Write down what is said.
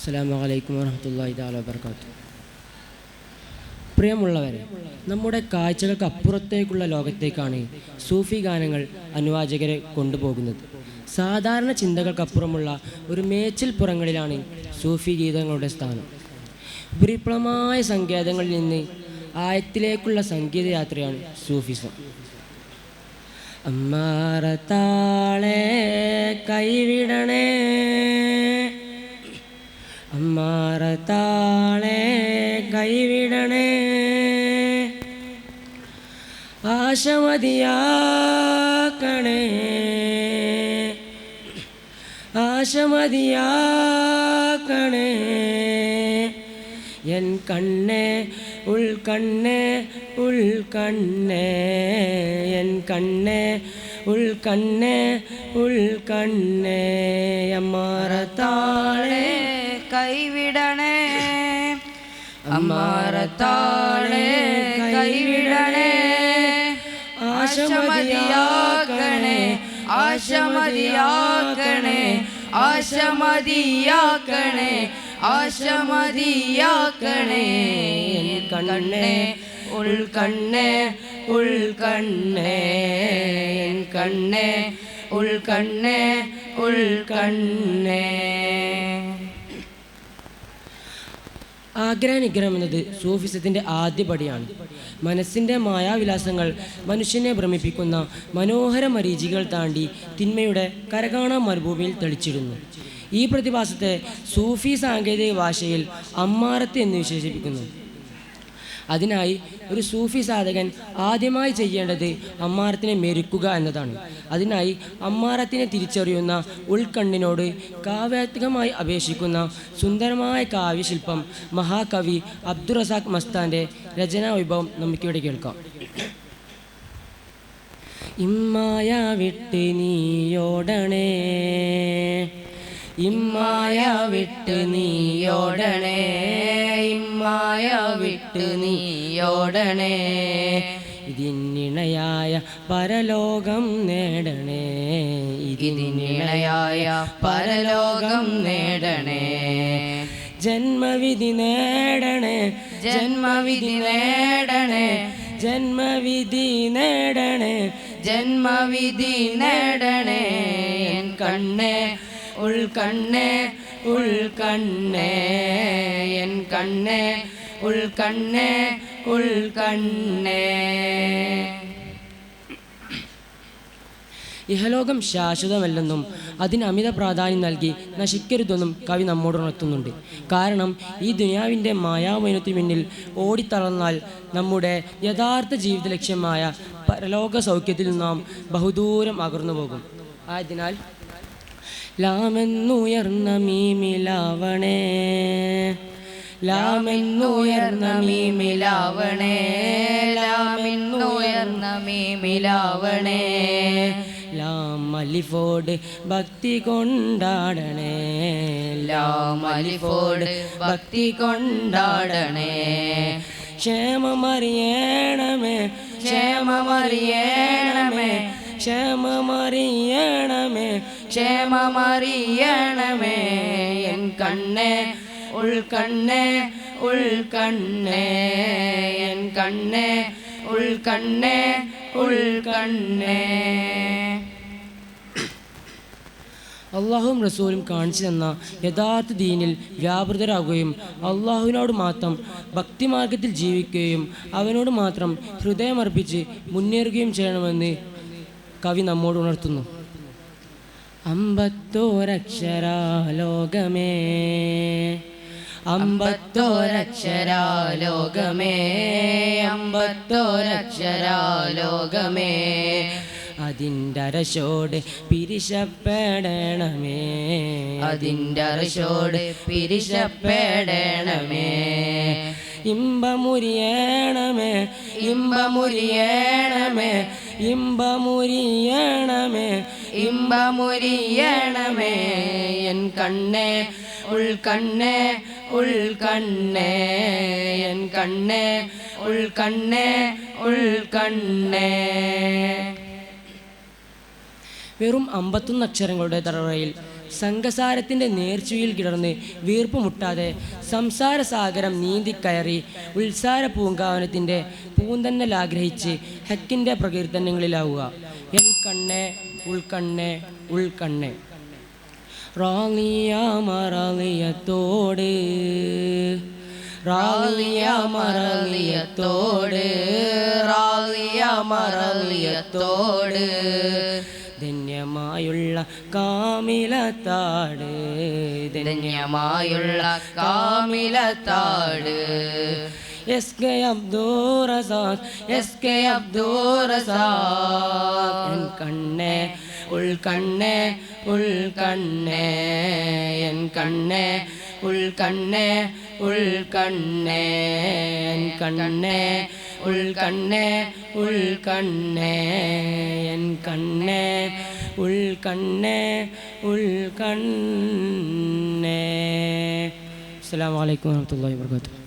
അസ്സലാമു അലൈക്കും വറഹ്മത്തുള്ളാഹി തആല വബറകാതുഹു. പ്രിയമുള്ളവരെ, നമ്മുടെ കാഴ്ചകൾക്ക് അപ്പുറത്തേക്കുള്ള ലോകത്തേക്കാണ് സൂഫി ഗാനങ്ങൾ അനുവാചകരെ കൊണ്ടുപോകുന്നത്. സാധാരണ ചിന്തകൾക്കപ്പുറമുള്ള ഒരു മേച്ചിൽ പുറങ്ങളിലാണ് സൂഫി ഗീതങ്ങളുടെ സ്ഥാനം. വിപ്ലവമായ സങ്കേതങ്ങളിൽ നിന്ന് ആയത്തിലേക്കുള്ള സംഗീത യാത്രയാണ് സൂഫിസം. അമ്മാറത്താളെ കൈവിടണേ, അമ്മാറത്താളെ കൈവിടണേ, ആശമതിയാക്കണേ, ആശമതിയാക്കണേ, എൻ കണ്ണേ ഉൾക്കണ്ണേ ഉൾക്കണ്ണേ, എൻ കണ്ണേ ഉൾക്കണ്ണേ ഉൾക്കണ്ണേ, അമ്മാറത്താളെ കൈവിടണേ, അമ്മാറത്താളെ കൈവിടണേ, ആശമതിയാക്കണേ, ആശമതിയാക്കണേ, ആശമതിയാക്കണേ, ആശമതിയാക്കണേ, കണ്ണേ ഉൾക്കണ്ണേ ഉൾക്കണ്ണേ, എൻ കണ്ണേ ഉൾക്കണ്ണേ ഉൾക്കണ്ണേ. ആഗ്രഹനിഗ്രഹം എന്നത് സൂഫിസത്തിൻ്റെ ആദ്യപടിയാണ്. മനസ്സിൻ്റെ മായാവിലാസങ്ങൾ മനുഷ്യനെ ഭ്രമിപ്പിക്കുന്ന മനോഹര മരീചികൾ താണ്ടി തിന്മയുടെ കരകാണാ മരുഭൂമിയിൽ തെളിച്ചിടുന്നു. ഈ പ്രതിഭാസത്തെ സൂഫി സാങ്കേതിക ഭാഷയിൽ അമ്മാറത്ത് എന്ന് വിശേഷിപ്പിക്കുന്നു. അതിനായി ഒരു സൂഫി സാധകൻ ആദ്യമായി ചെയ്യേണ്ടത് അമ്മാറത്തിനെ മെരുക്കുക എന്നതാണ്. അതിനായി അമ്മാറത്തിനെ തിരിച്ചറിയുന്ന ഉൾക്കണ്ണിനോട് കാവ്യാത്മകമായി അപേക്ഷിക്കുന്ന സുന്ദരമായ കാവ്യശില്പം മഹാകവി അബ്ദുർ റസാഖ് മസ്താൻ്റെ രചനാ വൈഭവം നമുക്കിവിടെ കേൾക്കാം. ഇമ്മായ വിട്ട് നീയോടണേ, ഇമ്മായ വിട്ട് നീയോടണേ, ഇമ്മായ വിട്ട് നീയോടണേ, ഇതിനിണയായ പരലോകം നേടണേ, ഇതിനിണയായ പരലോകം നേടണേ, ജന്മവിധി നേടണേ, ജന്മവിധി നേടണേ, ജന്മവിധി നേടണേ, ജന്മവിധി നേടണേ, എൻ കണ്ണേ ഉൾക്കണ്ണേ ഉൾക്കണ്ണേ, എൻ കണ്ണേ ഉൾക്കണ്ണേ ഉൾക്കണ്ണേ. ഇഹലോകം ശാശ്വതമല്ലെന്നും അതിന് അമിത പ്രാധാന്യം നൽകി നശിക്കരുതെന്നും കവി നമ്മോട് ഉണർത്തുന്നുണ്ട്. കാരണം ഈ ദുനിയാവിൻ്റെ മായാമയനത്തിനു മുന്നിൽ ഓടിത്തളർന്നാൽ നമ്മുടെ യഥാർത്ഥ ജീവിത ലക്ഷ്യമായ പരലോക സൗഖ്യത്തിൽ നാം ബഹുദൂരം അകർന്നു പോകും. ആയതിനാൽ ലാമെന്നുയർന്ന മീമിലാവണേ, ലാമെന്നുയർന്ന മീമിലാവണേ, ലാമെന്നുയർന്ന മീമിലാവണേ, ലാം അലിഫോട് ഭക്തി കൊണ്ടാടണേ, ലാം അലിഫോട് ഭക്തി കൊണ്ടാടണേ, ക്ഷേമമറിയണമേ, ക്ഷേമമറിയണമേ, ക്ഷേമമറിയണമേ, ക്ഷേമമറിയണമേ, എൻ കണ്ണേ ഉൾക്കണ്ണേ ഉൾക്കണ്ണേ, എൻ കണ്ണേ ഉൾക്കണ്ണേ ഉൾക്കണ്ണേ. അള്ളാഹുവും റസൂലും കാണിച്ചു തന്ന യഥാർത്ഥ ദീനിൽ വ്യാപൃതരാകുകയും അള്ളാഹുവിനോട് മാത്രം ഭക്തിമാർഗത്തിൽ ജീവിക്കുകയും അവനോട് മാത്രം ഹൃദയമർപ്പിച്ച് മുന്നേറുകയും ചെയ്യണമെന്ന് കവി നമ്മോട് ഉണർത്തുന്നു. അമ്പത്തോരക്ഷരാലോകമേ, അമ്പത്തോരക്ഷരാലോകമേ, അമ്പത്തോരക്ഷരാലോകമേ, അതിൻ്റെ അരശോട് പിരിശപ്പെടണമേ, അതിൻ്റെ അരശോട് പിരിശപ്പെടണമേ, ഇമ്പമുരിയണമേ, ഇമ്പമുരിയണമേ, ഇമ്പമുരിയണമേ, ഇമ്പമുരിയണമേ, എൻ കണ്ണേ ഉൾക്കണ്ണേ ഉൾക്കണ്ണേ, എൻ കണ്ണേ ഉൾക്കണ്ണേ ഉൾക്കണ്ണേ. വെറും 51 അക്ഷരങ്ങളുടെ തറവയിൽ സംഘസാരത്തിൻ്റെ നേർച്ചുയിൽ കിടന്ന് വീർപ്പുമുട്ടാതെ സംസാരസാഗരം നീന്തിക്കയറി ഉത്സാര പൂങ്കാവനത്തിൻ്റെ പൂന്തന്നൽ ആഗ്രഹിച്ച് ഹക്കിൻ്റെ പ്രകീർത്തനങ്ങളിലാവുക. എൻ കണ്ണേ ഉൾക്കണ്ണേ ഉൾക്കണ്ണേ. റാളിയാമറളിയത്തോട് റാളിയാമറളിയത്തോട് റാളിയാമറളിയത്തോട് ധന്യമായുള്ള കാമിലത്താട് ധന്യമായുള്ള കാമിലത്താട്. S K Abdurazaq S K Abdurazaq. എൻ കണ്ണേ ഉൾക്കണ്ണേ ഉൾക്കണ്ണേ എൻ കണ്ണേ ഉൾക്കണ്ണേ ഉൾക്കണ്ണേ എൻ കണ്ണേ ഉൾക്കണ്ണേ ഉൾക്കണ്ണേ എൻ കണ്ണേ ഉൾക്കണ്ണേ ഉൾക്കണ്ണേ. അസ്സലാമു അലൈക്കും വറഹ്മത്തുള്ളാഹി വബറകാതുഹു.